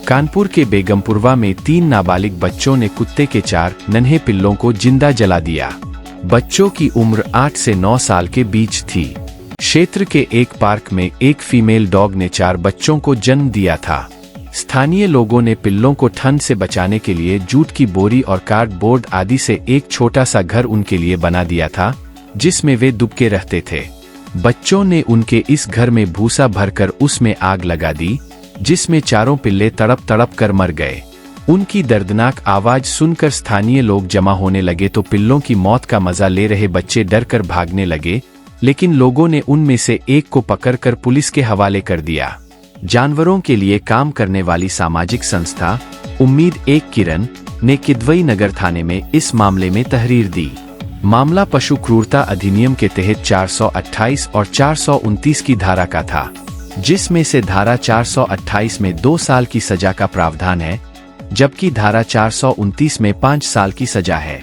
कानपुर के बेगमपुरवा में 3 नाबालिग बच्चों ने कुत्ते के 4 नन्हे पिल्लों को जिंदा जला दिया। बच्चों की उम्र 8 से 9 साल के बीच थी। क्षेत्र के एक पार्क में एक फीमेल डॉग ने 4 बच्चों को जन्म दिया था। स्थानीय लोगों ने पिल्लों को ठंड से बचाने के लिए जूट की बोरी और कार्डबोर्ड आदि से एक छोटा सा घर उनके लिए बना दिया था, जिसमें वे दुबके रहते थे। बच्चों ने उनके इस घर में भूसा भरकर उसमें आग लगा दी, जिसमें चारों पिल्ले तड़प तड़प कर मर गए। उनकी दर्दनाक आवाज सुनकर स्थानीय लोग जमा होने लगे तो पिल्लों की मौत का मजा ले रहे बच्चे डर कर भागने लगे, लेकिन लोगों ने उनमें से एक को पकड़कर पुलिस के हवाले कर दिया। जानवरों के लिए काम करने वाली सामाजिक संस्था उम्मीद एक किरण ने किदवई नगर थाने में इस मामले में तहरीर दी। मामला पशु क्रूरता अधिनियम के तहत 428 और 429 की धारा का था, जिसमें से धारा 428 में 2 साल की सजा का प्रावधान है, जबकि धारा 429 में 5 साल की सजा है।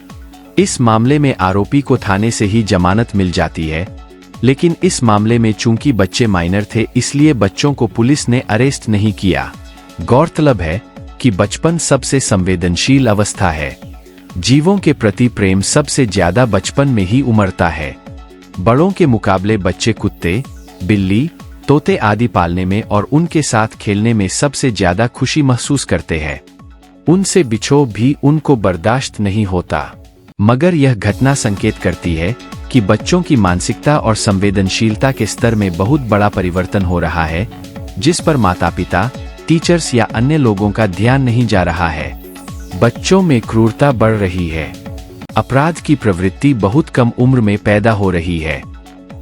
इस मामले में आरोपी को थाने से ही जमानत मिल जाती है, लेकिन इस मामले में चूंकि बच्चे माइनर थे इसलिए बच्चों को पुलिस ने अरेस्ट नहीं किया। गौरतलब है कि बचपन सबसे संवेदनशील अवस्था है। जीवों के प्रति प्रेम सबसे ज्यादा बचपन में ही उमड़ता है। बड़ों के मुकाबले बच्चे कुत्ते, बिल्ली, तोते आदि पालने में और उनके साथ खेलने में सबसे ज्यादा खुशी महसूस करते हैं। उनसे बिछोह भी उनको बर्दाश्त नहीं होता। मगर यह घटना संकेत करती है कि बच्चों की मानसिकता और संवेदनशीलता के स्तर में बहुत बड़ा परिवर्तन हो रहा है, जिस पर माता-पिता, टीचर्स या अन्य लोगों का ध्यान नहीं जा रहा है। बच्चों में क्रूरता बढ़ रही है। अपराध की प्रवृत्ति बहुत कम उम्र में पैदा हो रही है,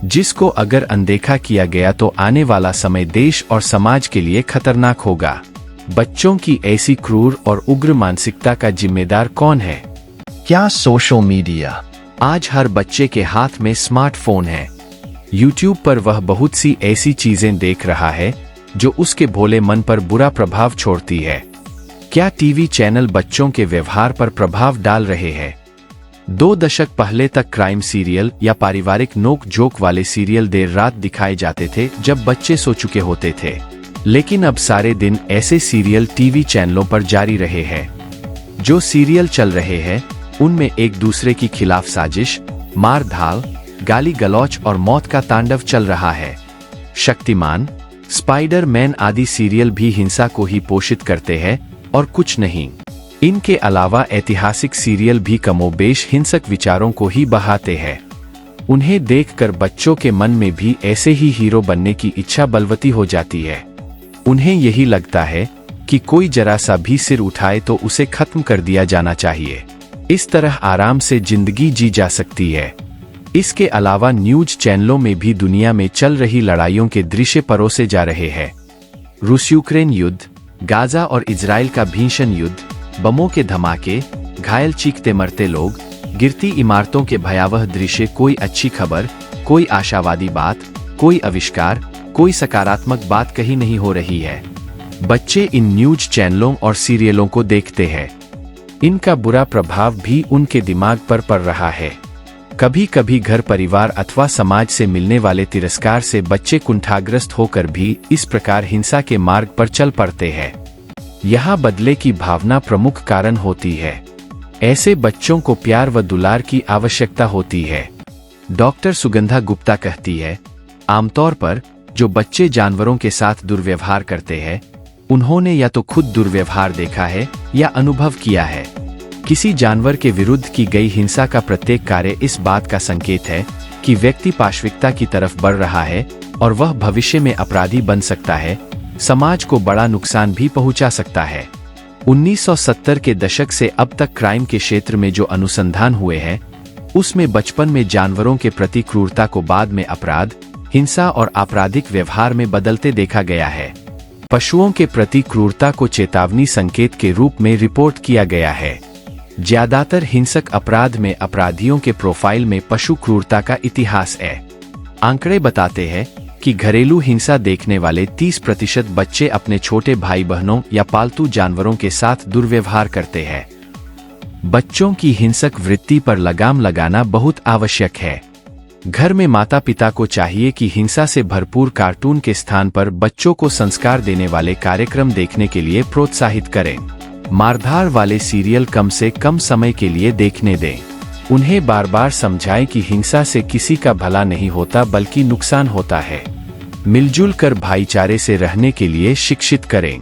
जिसको अगर अनदेखा किया गया तो आने वाला समय देश और समाज के लिए खतरनाक होगा। बच्चों की ऐसी क्रूर और उग्र मानसिकता का जिम्मेदार कौन है? क्या सोशल मीडिया? आज हर बच्चे के हाथ में स्मार्टफोन है। YouTube पर वह बहुत सी ऐसी चीजें देख रहा है जो उसके भोले मन पर बुरा प्रभाव छोड़ती है। क्या टीवी चैनल बच्चों के व्यवहार पर प्रभाव डाल रहे हैं? 2 दशक पहले तक क्राइम सीरियल या पारिवारिक नोक जोक वाले सीरियल देर रात दिखाए जाते थे जब बच्चे सो चुके होते थे, लेकिन अब सारे दिन ऐसे सीरियल टीवी चैनलों पर जारी रहे हैं। जो सीरियल चल रहे हैं उनमें एक दूसरे की खिलाफ साजिश, मार धाल, गाली गलौच और मौत का तांडव चल रहा है। शक्तिमान, स्पाइडर मैन आदि सीरियल भी हिंसा को ही पोषित करते हैं और कुछ नहीं। इनके अलावा ऐतिहासिक सीरियल भी कमोबेश हिंसक विचारों को ही बहाते हैं। उन्हें देखकर बच्चों के मन में भी ऐसे ही हीरो बनने की इच्छा बलवती हो जाती है। उन्हें यही लगता है कि कोई जरा सा भी सिर उठाए तो उसे खत्म कर दिया जाना चाहिए। इस तरह आराम से जिंदगी जी जा सकती है। इसके अलावा न्यूज चैनलों में भी दुनिया में चल रही लड़ाइयों के दृश्य परोसे जा रहे हैं। रूस यूक्रेन युद्ध, गाजा और इजराइल का भीषण युद्ध, बमों के धमाके, घायल चीखते मरते लोग, गिरती इमारतों के भयावह दृश्य, कोई अच्छी खबर, कोई आशावादी बात, कोई आविष्कार, कोई सकारात्मक बात कहीं नहीं हो रही है। बच्चे इन न्यूज चैनलों और सीरियलों को देखते हैं। इनका बुरा प्रभाव भी उनके दिमाग पर पड़ रहा है। कभी कभी घर परिवार अथवा समाज से मिलने वाले तिरस्कार से बच्चे कुंठाग्रस्त होकर भी इस प्रकार हिंसा के मार्ग पर चल पड़ते हैं। यहाँ बदले की भावना प्रमुख कारण होती है। ऐसे बच्चों को प्यार व दुलार की आवश्यकता होती है। डॉक्टर सुगंधा गुप्ता कहती है, आमतौर पर जो बच्चे जानवरों के साथ दुर्व्यवहार करते हैं, उन्होंने या तो खुद दुर्व्यवहार देखा है या अनुभव किया है। किसी जानवर के विरुद्ध की गई हिंसा का प्रत्येक कार्य इस बात का संकेत है कि व्यक्ति पाशविकता की तरफ बढ़ रहा है और वह भविष्य में अपराधी बन सकता है, समाज को बड़ा नुकसान भी पहुंचा सकता है। 1970 के दशक से अब तक क्राइम के क्षेत्र में जो अनुसंधान हुए हैं, उसमें बचपन में जानवरों के प्रति क्रूरता को बाद में अपराध, हिंसा और आपराधिक व्यवहार में बदलते देखा गया है। पशुओं के प्रति क्रूरता को चेतावनी संकेत के रूप में रिपोर्ट किया गया है। ज्यादातर हिंसक अपराध में अपराधियों के प्रोफाइल में पशु क्रूरता का इतिहास है। आंकड़े बताते हैं कि घरेलू हिंसा देखने वाले 30% बच्चे अपने छोटे भाई बहनों या पालतू जानवरों के साथ दुर्व्यवहार करते हैं। बच्चों की हिंसक वृत्ति पर लगाम लगाना बहुत आवश्यक है। घर में माता पिता को चाहिए कि हिंसा से भरपूर कार्टून के स्थान पर बच्चों को संस्कार देने वाले कार्यक्रम देखने के लिए प्रोत्साहित करें। मारधार वाले सीरियल कम से कम समय के लिए देखने दें। उन्हें बार बार समझाएं कि हिंसा से किसी का भला नहीं होता बल्कि नुकसान होता है। मिलजुल कर भाईचारे से रहने के लिए शिक्षित करें।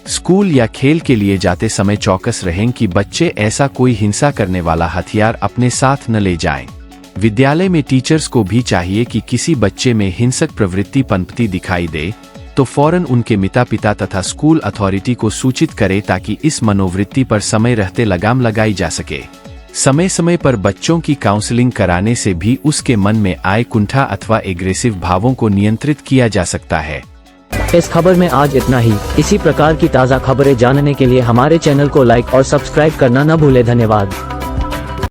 स्कूल या खेल के लिए जाते समय चौकस रहें कि बच्चे ऐसा कोई हिंसा करने वाला हथियार अपने साथ न ले जाएं। विद्यालय में टीचर्स को भी चाहिए कि किसी बच्चे में हिंसक प्रवृत्ति पनपती दिखाई दे तो फौरन उनके माता पिता तथा स्कूल अथॉरिटी को सूचित करे ताकि इस मनोवृत्ति पर समय रहते लगाम लगाई जा सके। समय समय पर बच्चों की काउंसलिंग कराने से भी उसके मन में आए कुंठा अथवा एग्रेसिव भावों को नियंत्रित किया जा सकता है। इस खबर में आज इतना ही। इसी प्रकार की ताज़ा खबरें जानने के लिए हमारे चैनल को लाइक और सब्सक्राइब करना न भूलें। धन्यवाद।